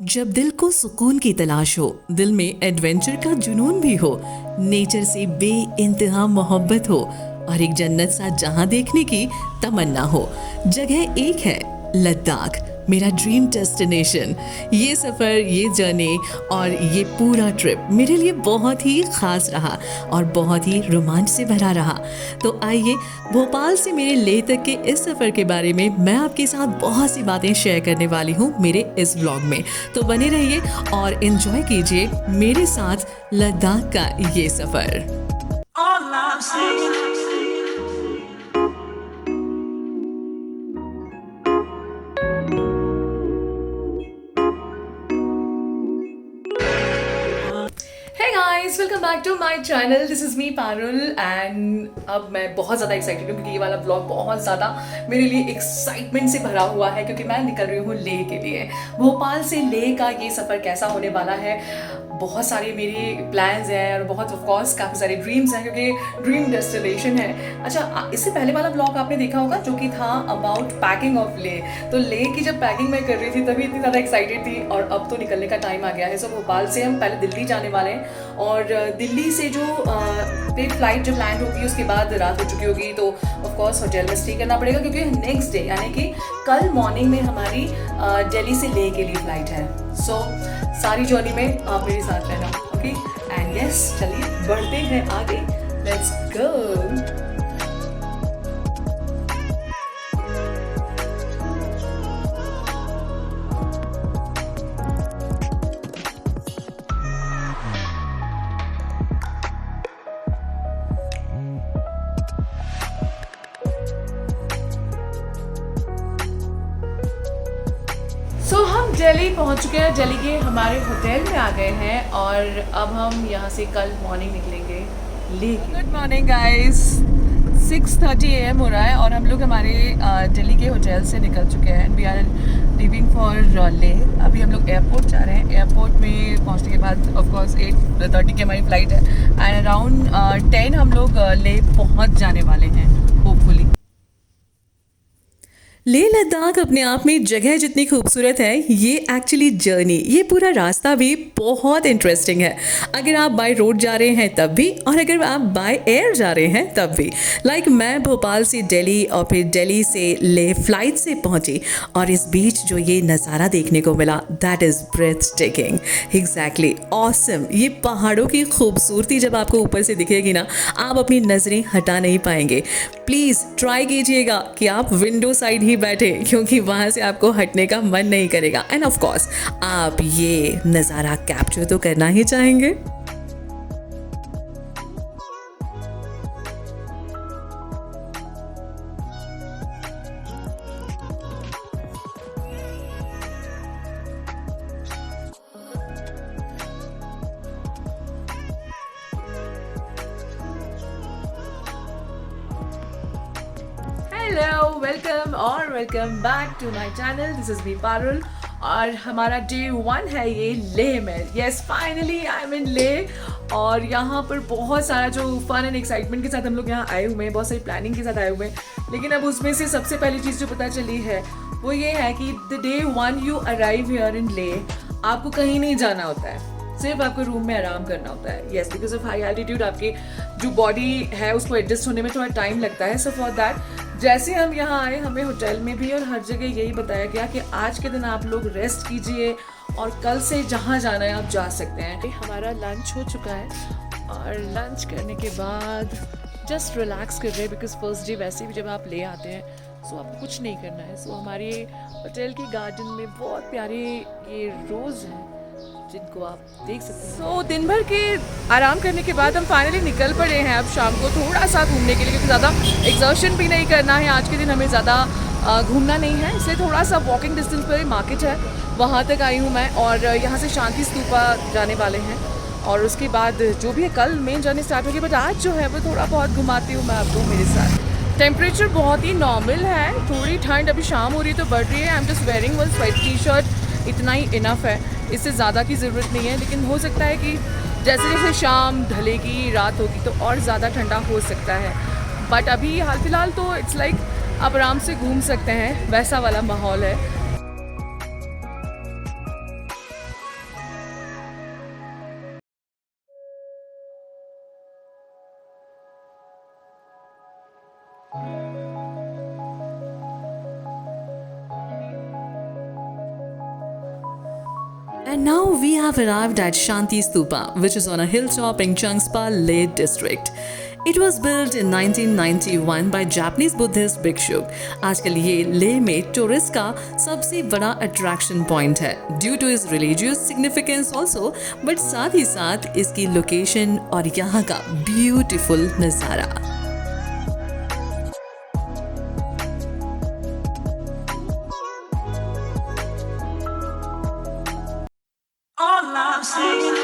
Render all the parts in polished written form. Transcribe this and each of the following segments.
जब दिल को सुकून की तलाश हो, दिल में एडवेंचर का जुनून भी हो, नेचर से बे इंतहा मोहब्बत हो और एक जन्नत सा जहां देखने की तमन्ना हो, जगह एक है लद्दाख, मेरा ड्रीम डेस्टिनेशन। ये सफ़र, ये जर्नी और ये पूरा ट्रिप मेरे लिए बहुत ही ख़ास रहा और बहुत ही रोमांच से भरा रहा। तो आइए, भोपाल से मेरे लेह तक के इस सफ़र के बारे में मैं आपके साथ बहुत सी बातें शेयर करने वाली हूँ मेरे इस व्लॉग में। तो बने रहिए और इन्जॉय कीजिए मेरे साथ लद्दाख का ये सफ़र। All I'm saying hey guys, welcome back to my channel. This is me Parul and अब मैं बहुत ज़्यादा एक्साइटेड हूँ क्योंकि ये वाला ब्लॉग बहुत ज़्यादा मेरे लिए एक्साइटमेंट से भरा हुआ है क्योंकि मैं निकल रही हूँ लेह के लिए। भोपाल से लेह का ये सफ़र कैसा होने वाला है, बहुत सारे मेरे प्लान्स हैं और बहुत ऑफ कोर्स काफ़ी सारे ड्रीम्स हैं क्योंकि ड्रीम डेस्टिनेशन है। अच्छा, इससे पहले वाला ब्लॉग आपने देखा होगा जो कि था अबाउट पैकिंग ऑफ लेह। तो लेह की जब पैकिंग मैं कर रही थी तभी इतनी ज़्यादा एक्साइटेड थी और अब तो निकलने का टाइम आ गया है। सो भोपाल से हम पहले दिल्ली जाने वाले हैं और दिल्ली से जो फ्लाइट जब लैंड होगी उसके बाद रात हो चुकी होगी, तो ऑफ कोर्स होटल में स्टे करना पड़ेगा क्योंकि नेक्स्ट डे यानी कि कल मॉर्निंग में हमारी दिल्ली से लेह के लिए फ्लाइट है। सो सारी जर्नी में आप मेरे साथ रहना, ओके? एंड यस, चलिए बढ़ते हैं आगे, लेट्स गो। सो हम दिल्ली पहुंच चुके हैं, दिल्ली के हमारे होटल में आ गए हैं और अब हम यहाँ से कल मॉर्निंग निकलेंगे Leh. Good morning guys, 6:30 AM हो रहा है और हम लोग हमारे दिल्ली के होटल से निकल चुके हैं। We are leaving for Leh. अभी हम लोग एयरपोर्ट जा रहे हैं। एयरपोर्ट में पहुँचने के बाद ऑफ कोर्स 8:30 की हमारी फ़्लाइट है एंड अराउंड 10 हम लोग लेह पहुँच जाने वाले हैं होपफुली। लेह लद्दाख अपने आप में जगह जितनी खूबसूरत है, ये एक्चुअली जर्नी, ये पूरा रास्ता भी बहुत इंटरेस्टिंग है। अगर आप बाय रोड जा रहे हैं तब भी और अगर आप बाय एयर जा रहे हैं तब भी। लाइक मैं भोपाल से दिल्ली और फिर दिल्ली से लेह फ्लाइट से पहुंची और इस बीच जो ये नज़ारा देखने को मिला, that is breathtaking, exactly awesome. ये पहाड़ों की खूबसूरती जब आपको ऊपर से दिखेगी ना, आप अपनी नज़रें हटा नहीं पाएंगे। प्लीज़ ट्राई कीजिएगा कि आप विंडो साइड ही बैठे क्योंकि वहाँ से आपको हटने का मन नहीं करेगा एंड ऑफ कोर्स आप ये नज़ारा कैप्चर तो करना ही चाहेंगे। Hello, welcome back to my channel. This is me Parul और हमारा डे 1 है ये लेह में। Yes, finally I am in Leh और यहाँ पर बहुत सारा जो फन एंड एक्साइटमेंट के साथ हम लोग यहाँ आए हुए हैं, बहुत सारी प्लानिंग के साथ आए हुए हैं। लेकिन अब उसमें से सबसे पहली चीज़ जो पता चली है वो ये है कि the day 1 you arrive here in Leh, आपको कहीं नहीं जाना होता है, सिर्फ आपको रूम में आराम करना होता है। Yes, because of high altitude आपकी जो बॉडी है उसको एडजस्ट होने में थोड़ा टाइम लगता है। सो फॉर दैट जैसे हम यहाँ आए, हमें होटल में भी और हर जगह यही बताया गया कि आज के दिन आप लोग रेस्ट कीजिए और कल से जहाँ जाना है आप जा सकते हैं। हमारा लंच हो चुका है और लंच करने के बाद जस्ट रिलैक्स कर रहे हैं बिकॉज फर्स्ट डे वैसे भी जब आप ले आते हैं सो आपको कुछ नहीं करना है। सो हमारे होटल के गार्डन में बहुत प्यारे ये रोज़ हैं जिनको आप देख सकते हैं। सो दिन भर के आराम करने के बाद हम फाइनली निकल पड़े हैं अब शाम को थोड़ा सा घूमने के लिए क्योंकि ज़्यादा एग्जर्शन भी नहीं करना है। आज के दिन हमें ज़्यादा घूमना नहीं है, इसलिए थोड़ा सा वॉकिंग डिस्टेंस पर मार्केट है वहाँ तक आई हूँ मैं और यहाँ से शांति स्तूपा जाने वाले हैं और उसके बाद जो भी है कल मेन जर्नी स्टार्ट होगी। बट आज जो है वो थोड़ा बहुत घुमाती हूँ मैं आपको मेरे साथ। टेम्परेचर बहुत ही नॉर्मल है, थोड़ी ठंड अभी शाम हो रही है तो बढ़ रही है। I am just wearing one sweat T shirt, इतना ही इनफ है, इससे ज़्यादा की ज़रूरत नहीं है। लेकिन हो सकता है कि जैसे जैसे शाम ढलेगी, रात होगी तो और ज़्यादा ठंडा हो सकता है। बट अभी हाल फिलहाल तो इट्स लाइक आप आराम से घूम सकते हैं, वैसा वाला माहौल है। And now we have arrived at Shanti Stupa, which is on a hilltop in Changspa, Leh district. It was built in 1991 by Japanese Buddhist भिक्षु। आजकल ये लेह में टूरिस्ट का सबसे बड़ा अट्रैक्शन पॉइंट है due two is religious significance also, but साथ ही साथ इसकी लोकेशन और यहाँ का ब्यूटीफुल नज़ारा। All I'm saying.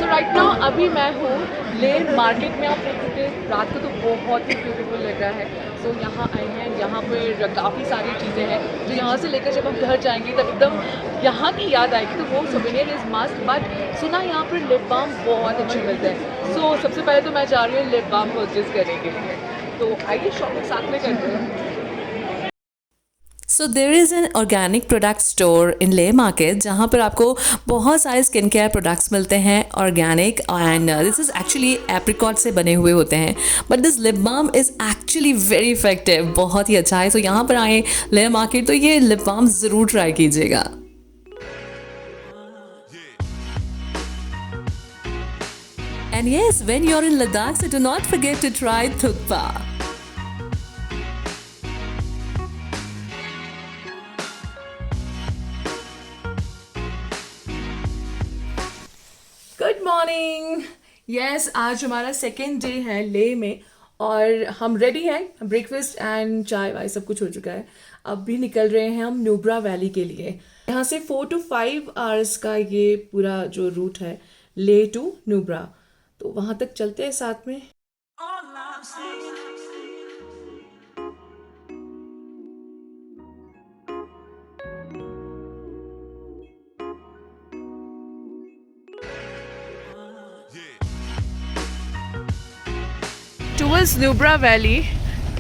Right now अभी मैं हूँ लेह मार्केट में। आप देख सकते हैं रात को तो बहुत ही ब्यूटीफुल लग रहा है। सो यहाँ आए हैं, यहाँ पर काफ़ी सारी चीज़ें हैं जो यहाँ से लेकर जब हम घर जाएंगे तब एकदम यहाँ की याद आएगी, तो वो सोवेनियर इज़ मस्ट। बट सुना यहाँ पर लिप बाम बहुत अच्छे मिलते हैं। सो सबसे पहले तो मैं जा रही हूँ लिप बाम परचेज करने के लिए, तो आइए शॉपिंग साथ में करते हैं। So there is an organic product store in le market जहाँ पर आपको बहुत सारे स्किन केयर प्रोडक्ट्स मिलते हैं organic, and this is actually apricot से बने हुए होते हैं, but this lip balm is actually very effective, बहुत ही अच्छा है। सो यहाँ पर आए ले मार्केट तो ये लिप बाम ज़रूर ट्राई कीजिएगा। And yes, when you are in Ladakh so do not forget to try thukpa. Good morning. Yes, आज हमारा सेकेंड डे है ले में और हम रेडी हैं। ब्रेकफास्ट एंड चाय वाय सब कुछ हो चुका है। अब भी निकल रहे हैं हम नुब्रा वैली के लिए। यहाँ से 4 to 5 आवर्स का ये पूरा जो रूट है ले टू नुब्रा, तो वहाँ तक चलते हैं साथ में। All I'm saying. Towards Nubra valley,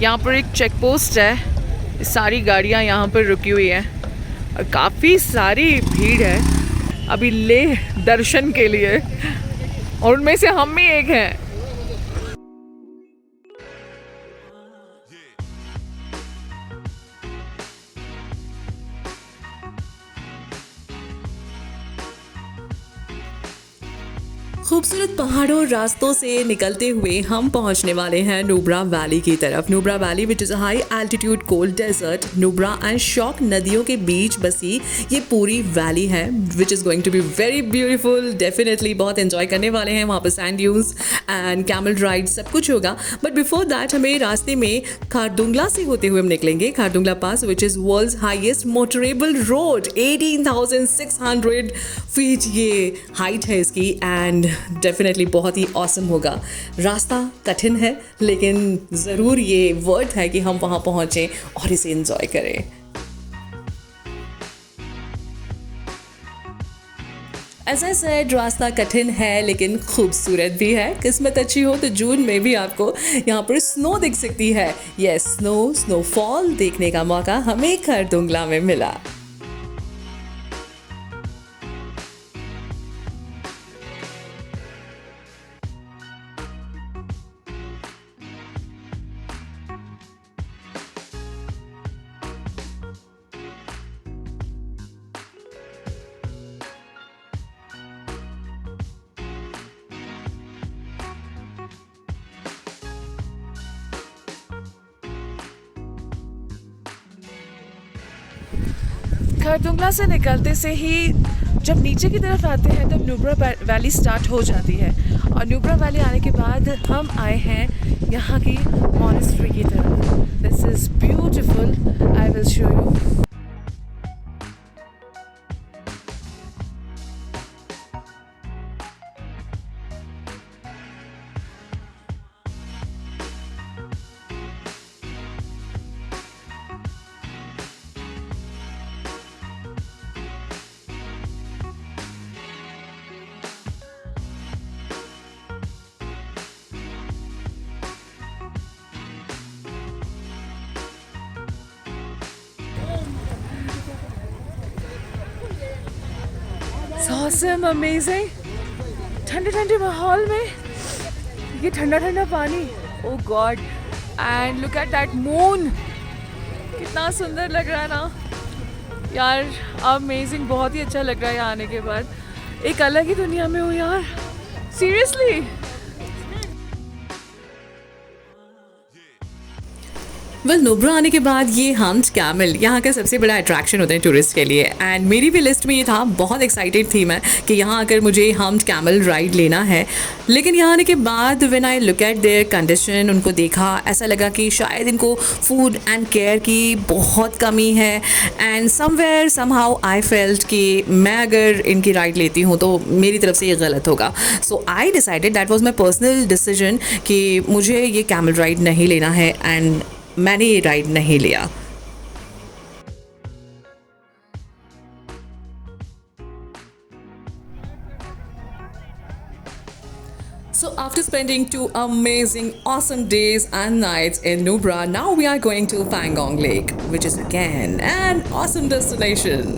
यहाँ पर एक चेक पोस्ट है। सारी गाड़ियाँ यहाँ पर रुकी हुई हैं और काफ़ी सारी भीड़ है अभी ले दर्शन के लिए, और उनमें से हम भी एक हैं। खूबसूरत पहाड़ों रास्तों से निकलते हुए हम पहुंचने वाले हैं नुब्रा वैली की तरफ। Nubra valley which is a high altitude cold desert. Nubra and Shyok नदियों के बीच बसी ये पूरी वैली है which is going to be very beautiful. Definitely बहुत एंजॉय करने वाले हैं। वहाँ पर sand dunes and camel ride सब कुछ होगा, बट बिफोर दैट हमें रास्ते में खारदुंगला से होते हुए हम निकलेंगे। Khardungla pass which is world's highest motorable road, 18,600 feet ये हाइट है इसकी, एंड डेफिनेटली बहुत ही ऑसम होगा। रास्ता कठिन है लेकिन ज़रूर ये वर्थ है कि हम वहाँ पहुँचें और इसे एंजॉय करें। As I said, रास्ता कठिन है लेकिन खूबसूरत भी है। किस्मत अच्छी हो तो जून में भी आपको यहाँ पर स्नो दिख सकती है। यस, स्नोफॉल देखने का मौका हमें खारदुंगला में मिला। खारदुंगला से निकलते से ही जब नीचे की तरफ आते हैं तब नुब्रा वैली स्टार्ट हो जाती है, और नुब्रा वैली आने के बाद हम आए हैं यहाँ की मॉनेस्ट्री की तरफ। This is beautiful, I will show you. Awesome, amazing. ठंडे ठंडे माहौल में ये ठंडा ठंडा पानी, oh god, and look at that moon, कितना सुंदर लग रहा है ना यार, अमेजिंग, बहुत ही अच्छा लग रहा है यहाँ आने के बाद। एक अलग ही दुनिया में हूँ यार, सीरियसली। वेल नुब्रा आने के बाद ये हम्प्ड कैमल यहाँ का सबसे बड़ा अट्रैक्शन होता है टूरिस्ट के लिए। एंड मेरी भी लिस्ट में ये था, बहुत एक्साइटेड थी मैं कि यहाँ आकर मुझे हम्प्ड कैमल राइड लेना है। लेकिन यहाँ आने के बाद when I look at there condition, उनको देखा, ऐसा लगा कि शायद इनको फूड एंड केयर की बहुत कमी है। And somewhere somehow I felt कि मैं अगर इनकी राइड लेती हूँ तो मेरी तरफ से ये गलत होगा। So I decided, that was my personal decision कि मुझे ये कैमल राइड नहीं लेना है। एंड मैंने ये राइड नहीं लिया। So after spending 2 amazing, awesome days and nights in Nubra, now we are going to Pangong Lake, which is again an awesome destination.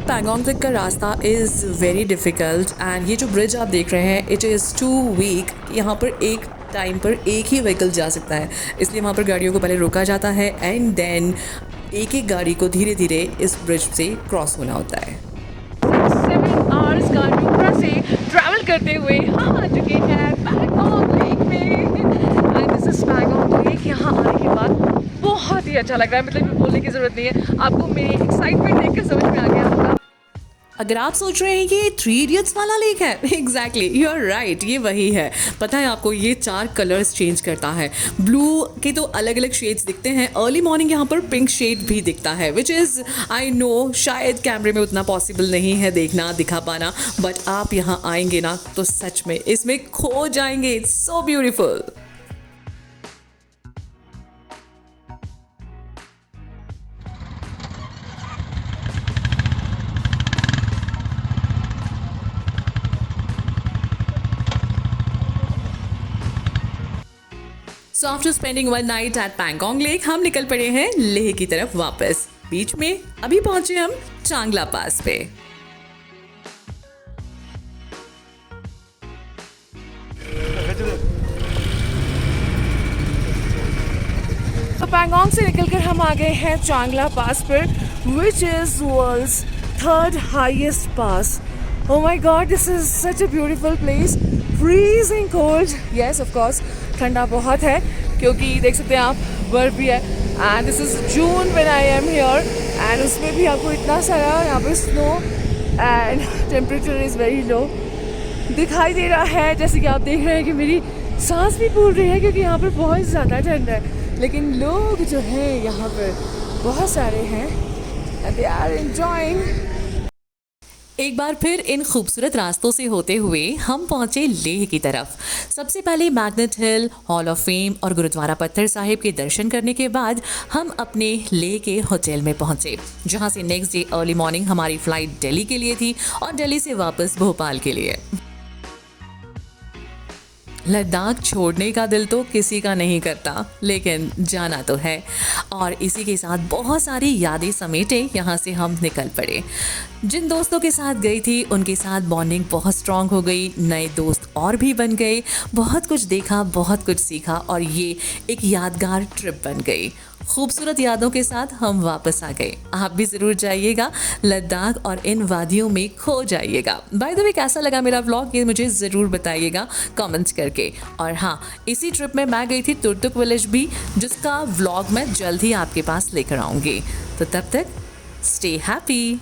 Pangong तक का रास्ता इज़ वेरी डिफ़िकल्ट एंड ये जो ब्रिज आप देख रहे हैं, इट इज़ टू वीक। यहाँ पर एक टाइम पर एक ही व्हीकल जा सकता है, इसलिए वहाँ पर गाड़ियों को पहले रोका जाता है एंड देन एक एक गाड़ी को धीरे धीरे इस ब्रिज से क्रॉस होना होता है। 7 आवर्स का नुब्रा से ट्रैवल करते हुए हम आ चुके हैं पैंगोंग लेक में। And this is Pangong lake. यहाँ आने के बाद बहुत ही अच्छा लग रहा है, मतलब बोलने की ज़रूरत नहीं है, आपको मेरी एक्साइटमेंट देख कर समझ में आ गया होगा। अगर आप सोच रहे हैं कि ये 3 इडियट्स वाला लेक है, एग्जैक्टली यू आर राइट, ये वही है। पता है आपको, ये 4 कलर्स चेंज करता है। ब्लू के तो अलग अलग शेड्स दिखते हैं, अर्ली मॉर्निंग यहाँ पर पिंक शेड भी दिखता है, विच इज़ आई नो शायद कैमरे में उतना पॉसिबल नहीं है देखना, दिखा पाना, बट आप यहाँ आएंगे ना तो सच में इसमें खो जाएंगे। It's so beautiful. So after spending 1 night at Pangong lake, हम निकल पड़े हैं लेह की तरफ वापस। बीच में अभी पहुंचे हम चांगला पास पे। तो पैंगोंग से निकलकर हम आ गए हैं चांगला पास पर, which is world's 3rd highest pass. Oh my God, this is such a beautiful place. Freezing cold. Yes, of course. ठंडा बहुत है क्योंकि देख सकते हैं आप, बर्फ भी है। And this is June when I am here. And उसमें भी आपको इतना सारा यहाँ पर snow and temperature is very low दिखाई दे रहा है। जैसे कि आप देख रहे हैं कि मेरी सांस भी फूल रही है क्योंकि यहाँ पर बहुत ज़्यादा ठंड है। लेकिन लोग जो हैं यहाँ पर बहुत सारे हैं and they are enjoying। एक बार फिर इन खूबसूरत रास्तों से होते हुए हम पहुंचे लेह की तरफ। सबसे पहले magnet hill, hall of fame और गुरुद्वारा पत्थर साहिब के दर्शन करने के बाद हम अपने लेह के होटल में पहुंचे, जहां से नेक्स्ट डे अर्ली मॉर्निंग हमारी फ़्लाइट दिल्ली के लिए थी और दिल्ली से वापस भोपाल के लिए। लद्दाख छोड़ने का दिल तो किसी का नहीं करता, लेकिन जाना तो है। और इसी के साथ बहुत सारी यादें समेटे यहाँ से हम निकल पड़े। जिन दोस्तों के साथ गई थी उनके साथ बॉन्डिंग बहुत स्ट्रांग हो गई, नए दोस्त और भी बन गए, बहुत कुछ देखा, बहुत कुछ सीखा और ये एक यादगार ट्रिप बन गई। खूबसूरत यादों के साथ हम वापस आ गए। आप भी ज़रूर जाइएगा लद्दाख और इन वादियों में खो जाइएगा। बाय द वे, कैसा लगा मेरा व्लॉग ये मुझे ज़रूर बताइएगा कमेंट्स करके। और हाँ, इसी ट्रिप में मैं गई थी तुर्तुक विलेज भी, जिसका व्लॉग मैं जल्द ही आपके पास लेकर आऊँगी। तो तब तक स्टे हैप्पी।